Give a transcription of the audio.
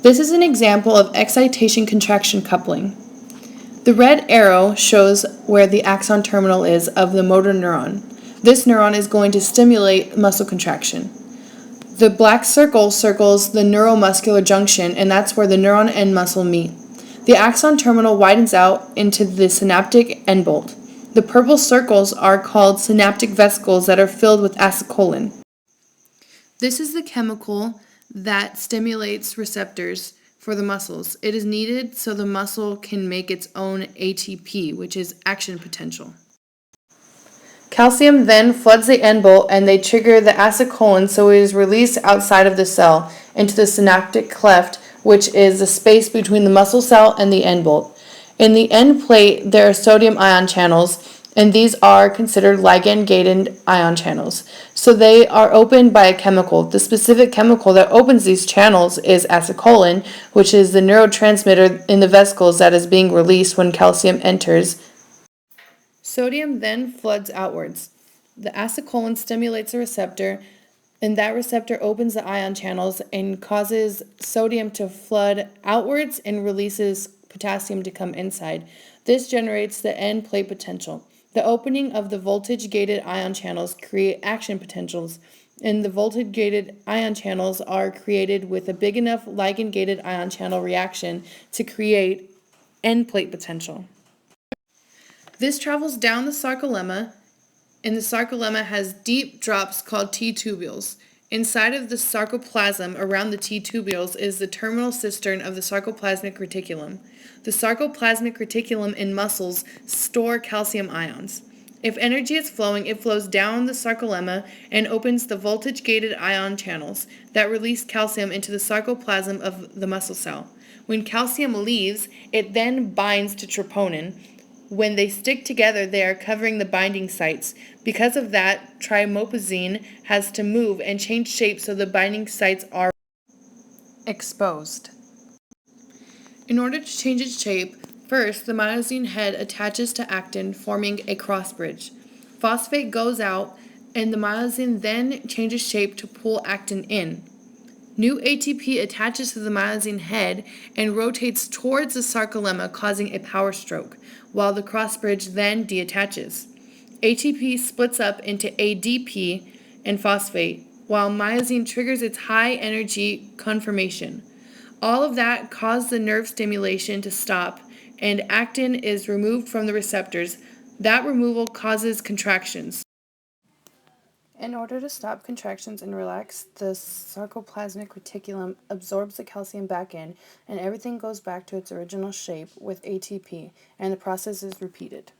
This is an example of excitation-contraction coupling. The red arrow shows where the axon terminal is of the motor neuron. This neuron is going to stimulate muscle contraction. The black circle circles the neuromuscular junction, and that's where the neuron and muscle meet. The axon terminal widens out into the synaptic end bolt. The purple circles are called synaptic vesicles that are filled with acetylcholine. This is the chemical that stimulates receptors for the muscles. It is needed so the muscle can make its own ATP, which is action potential. Calcium then floods the end bolt and they trigger the acetylcholine, so it is released outside of the cell into the synaptic cleft, which is the space between the muscle cell and the end bolt. In the end plate, there are sodium ion channels, and these are considered ligand-gated ion channels. So they are opened by a chemical. The specific chemical that opens these channels is acetylcholine, which is the neurotransmitter in the vesicles that is being released when calcium enters. Sodium then floods outwards. The acetylcholine stimulates a receptor, and that receptor opens the ion channels and causes sodium to flood outwards and releases potassium to come inside. This generates the end plate potential. The opening of the voltage-gated ion channels create action potentials, and the voltage-gated ion channels are created with a big enough ligand-gated ion channel reaction to create end plate potential. This travels down the sarcolemma, and the sarcolemma has deep drops called T-tubules. Inside of the sarcoplasm around the T-tubules is the terminal cistern of the sarcoplasmic reticulum. The sarcoplasmic reticulum in muscles store calcium ions. If energy is flowing, it flows down the sarcolemma and opens the voltage-gated ion channels that release calcium into the sarcoplasm of the muscle cell. When calcium leaves, it then binds to troponin. When they stick together, they are covering the binding sites. Because of that, trimopazine has to move and change shape so the binding sites are exposed. In order to change its shape, first the myosin head attaches to actin, forming a cross bridge. Phosphate goes out, and the myosin then changes shape to pull actin in. New ATP attaches to the myosin head and rotates towards the sarcolemma, causing a power stroke, while the cross bridge then deattaches. ATP splits up into ADP and phosphate, while myosin triggers its high energy conformation. All of that caused the nerve stimulation to stop, and actin is removed from the receptors. That removal causes contractions. In order to stop contractions and relax, the sarcoplasmic reticulum absorbs the calcium back in, and everything goes back to its original shape with ATP, and the process is repeated.